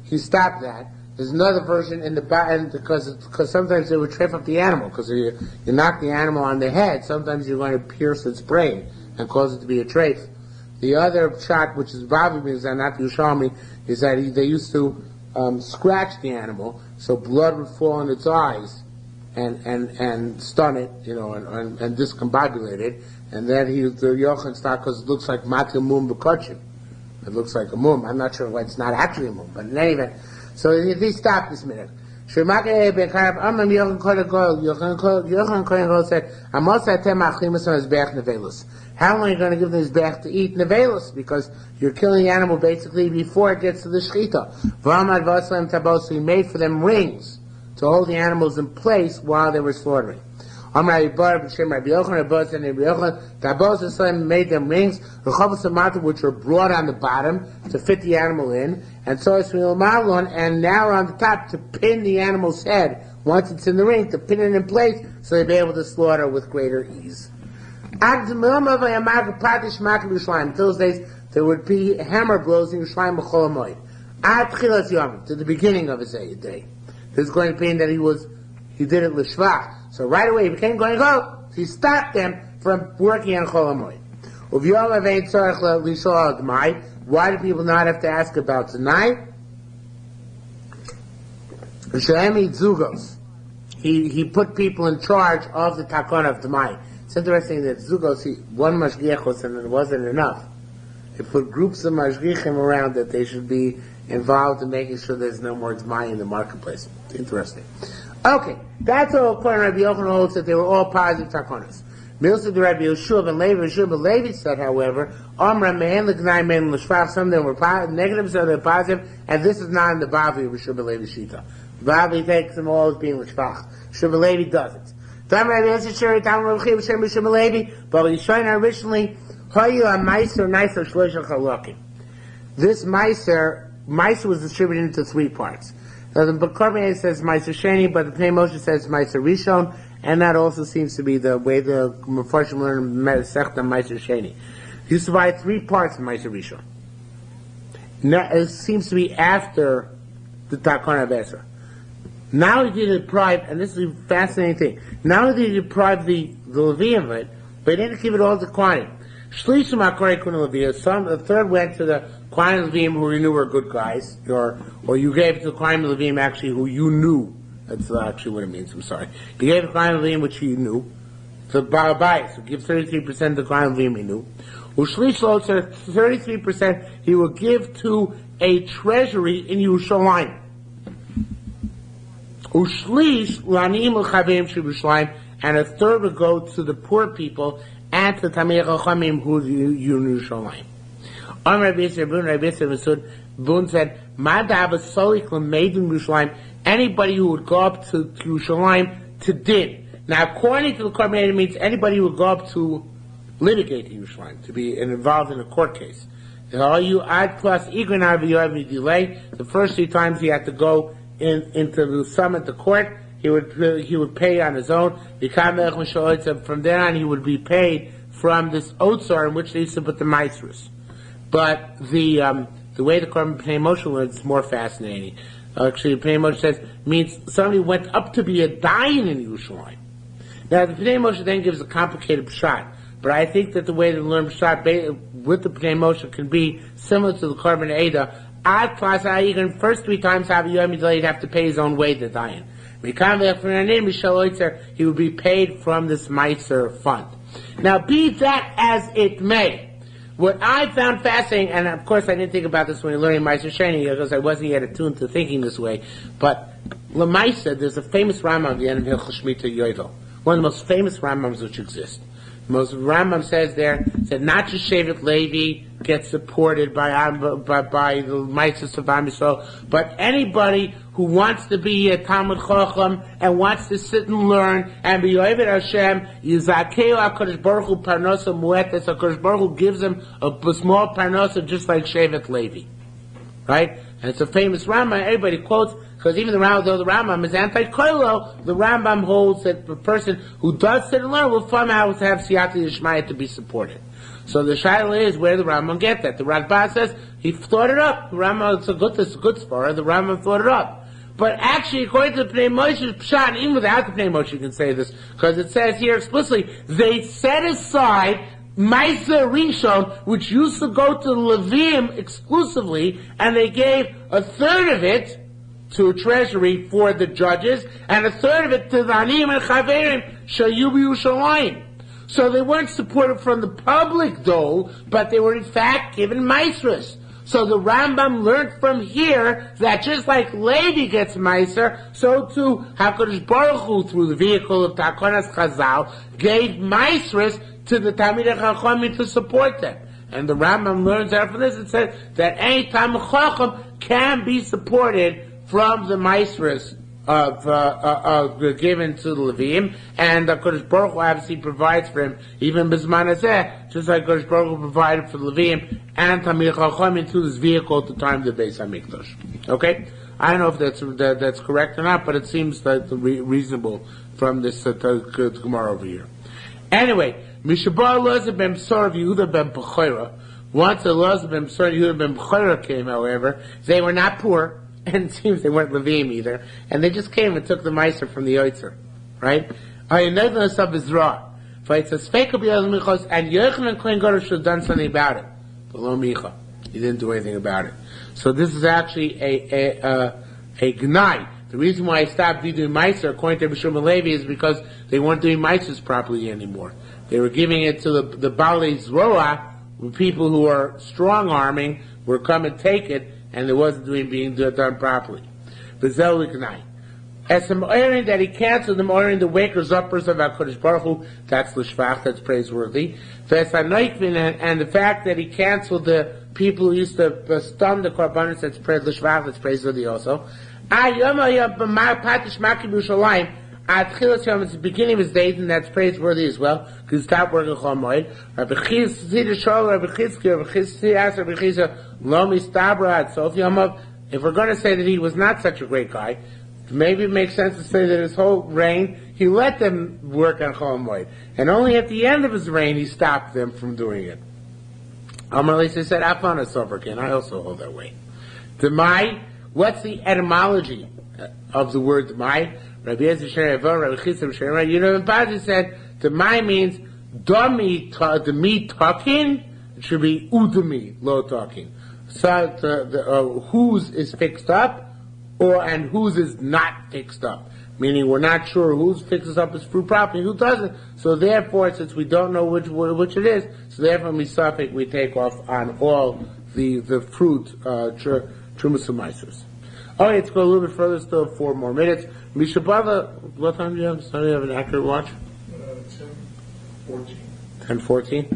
he stopped that. There's another version in the and because sometimes they would trip up the animal, because you knock the animal on the head, sometimes you're going to pierce its brain and cause it to be a treif. The other shot, which is probably because not Yerushalmi, is that they used to scratch the animal so blood would fall in its eyes and stun it, and discombobulate it, and then the Yochanan stopped because it looks like matil mum b'kotchim. It looks like a mum. I'm not sure why it's not actually a mum, but in any event. So he stopped this minute. Yochanan said, how am I going to give them Mizbeach to eat nevelos? Because you're killing the animal basically before it gets to the shechita. So he made for them rings to hold the animals in place while they were slaughtering. Made them rings, which were broad on the bottom to fit the animal in, and now on the top to pin the animal's head once it's in the ring, to pin it in place so they'd be able to slaughter with greater ease. In those days, there would be hammer blows in Yerushalayim b'chol hamoed. To the beginning of his day. This is going to mean that he did it l'shvach. So right away he became going to go. So he stopped them from working on chol hamoed. Why do people not have to ask about tonight? He put people in charge of the takon of Demai. It's interesting that Zugos, one mashgiach and it wasn't enough. He put groups of mashgiachim around that they should be involved in making sure there's no more Demai in the marketplace. Interesting. Okay, that's all according to Rabbi Yochanan holds that they were all positive takonas. Milsa the Rabbi Yeshua ben Levi said, however, Omra me'en l'gnai me'en l'shvach, some of them were negative, some of them were positive, and this is not in the Bavli of Yeshua ben Levi Shita. Bavli takes them all as being l'shvach. Yeshua ben Levi doesn't. But Yishayna originally, Hoyu a nicer shloshel chalokim. This meiser was distributed into 3 parts. Now the B'Korban says meiser sheni, but the Pnei Moshe says meiser rishon, and that also seems to be the way the Mefarshim learn Sechta meiser sheni. He used to buy 3 parts of meiser rishon. Now, it seems to be after the Takon of Ezra. Now he did deprive, and this is a fascinating thing, not only did he deprive the Levium of it, but he didn't give it all to Kohanim. Shlishim HaKorei Kun Levium, the third went to the Kohanim Levium who you knew were good guys, or you gave it to the Kohanim Levium actually who you knew. That's actually what it means, I'm sorry. You gave the Kohanim Levium which you knew. The Ba'abayis, who give 33% to the Kohanim Levium he knew. Ushlish Lo, 33% he will give to a treasury in Yerushalayim. Ushlish Lanim L'Chavim Shebushalayim, and a third would go to the poor people and to Tamei Chachamim who in Yerushalayim. Rabbi Yisrael Bun said, "Madav Solik L'Meidin Yerushalayim." Anybody who would go up to Yerushalayim to din. Now, according to the Korban, it means anybody who would go up to litigate in Yerushalayim, to be involved in a court case. The first 3 times he had to go into the summit, the court, he would pay on his own. From then on, he would be paid from this otzar in which they used to put the maestros. But the way the Korban Pnei Moshe learns is more fascinating. Actually, the Pnei Moshe says means somebody went up to be a dayan in Yerushalayim. Now, the Pnei Moshe then gives a complicated pshat, but I think that the way to learn pshat with the Pnei Moshe can be similar to the Korban Eidah. First 3 times he'd have to pay his own way to dayan. He would be paid from this Meiser fund. Now, be that as it may, what I found fascinating, and of course I didn't think about this when learning Meiser Sheni because I wasn't yet attuned to thinking this way, but L'Maisa, there's a famous Rambam at the end of Hilchos Shemitah Yovel, one of the most famous Rambams which exist. The most Rambam says not just Shevet Levi gets supported by the Meiser of Am Yisrael, but anybody who who wants to be a Talmud Chacham and wants to sit and learn and be Oived Hashem, Yizakeu HaKadosh Baruch Hu Parnosa Muetes, HaKadosh Baruch Hu gives him a small Parnosa just like Shevet Levi. Right? And it's a famous Rambam, everybody quotes, because even though the Rambam is anti-Koilo, the Rambam holds that the person who does sit and learn will somehow have Siyata Yishmaya to be supported. So the shaila is, where the Rambam get that? The Radbaz says he thought it up. The Rambam, it's a good svara. The Rambam thought it up. But actually, according to the Pnei Moshe Pshat, even without the Pnei Moshe, you can say this, because it says here explicitly, they set aside Ma'aser Rishon, which used to go to the Leviim exclusively, and they gave a third of it to a treasury for the judges, and a third of it to the Aniyim and Chaverim, Shayu Yerushalayim. So they weren't supported from the public dole, but they were in fact given Maasros. So the Rambam learned from here that just like Levi gets Meiser, so too HaKadosh Baruch Hu, through the vehicle of Takonas Chazal, gave Maasros to the Talmidei Chachamim to support them. And the Rambam learns out from this, it says that any Talmid Chacham can be supported from the Maasros given to the Leviim, and HaKadosh Baruch Hu obviously provides for him, even Bizman Hazeh, just like HaKadosh Baruch Hu provided for the Leviim and Talmidei Chachamim through this vehicle at the time of the Beis HaMikdash. Okay? I don't know if that's correct or not, but it seems like reasonable from this Gemara over here. Anyway, Mishabah Elazar ben B'sar Yehuda ben Bechora. Once Elazar ben B'sar Yehuda ben Bechora came, however, they were not poor, and it seems they weren't Leviim either, and they just came and took the Meiser from the Yoitzer, right? And Yochanan Kohen Gadol should have done something about it. But lo micha, he didn't do anything about it. So this is actually a gnai. The reason why I stopped doing Meiser, according to Yerushalmi Levi, is because they weren't doing Meisers properly anymore. They were giving it to the Balei Zroa, people who are strong-arming, would come and take it, and it wasn't being done properly. As the Moirin that he canceled, the Moirin, the wakers uppers of HaKadosh Baruch Hu, that's l'shvach, that's praiseworthy. And the fact that he canceled the people who used to stun the korbanos, that's l'shvach, that's praiseworthy also. At the beginning of his days, and that's praiseworthy as well, because he stopped working Chol Moed. If we're going to say that he was not such a great guy, maybe it makes sense to say that his whole reign, he let them work on Chol Moed. And only at the end of his reign, he stopped them from doing it. Amalisa said, Afana Soverkin, I also hold that way. Demai, what's the etymology of the word Demai? Rabbi Yezer Sherevah, Rabbi Chisam Sherevah, Yehuda ben Pazi said, Demai means, Demi talking, it should be Udemi, lo talking. So whose is fixed up, and whose is not fixed up. Meaning we're not sure whose fixes up his fruit properly, who doesn't. So therefore, since we don't know which it is, so therefore we take off on all the fruit, Trumas and Meisers. Okay, let's go a little bit further, still 4 more minutes. Mishabava, what time do you have? Do you have an accurate watch? 10:14. 10:14?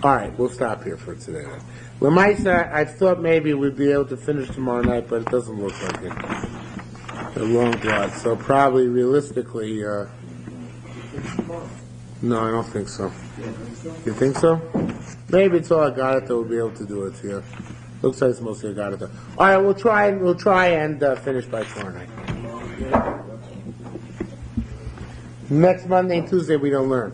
Alright, we'll stop here for today. Lamaisa, I thought maybe we'd be able to finish tomorrow night, but it doesn't look like it. A long blot, so probably realistically, no, I don't think so. You think so? Maybe it's all I got it, though, we'll be able to do it, yeah. Looks like it's mostly I got it, though. Alright, we'll try and finish by tomorrow night. Next Monday and Tuesday we don't learn.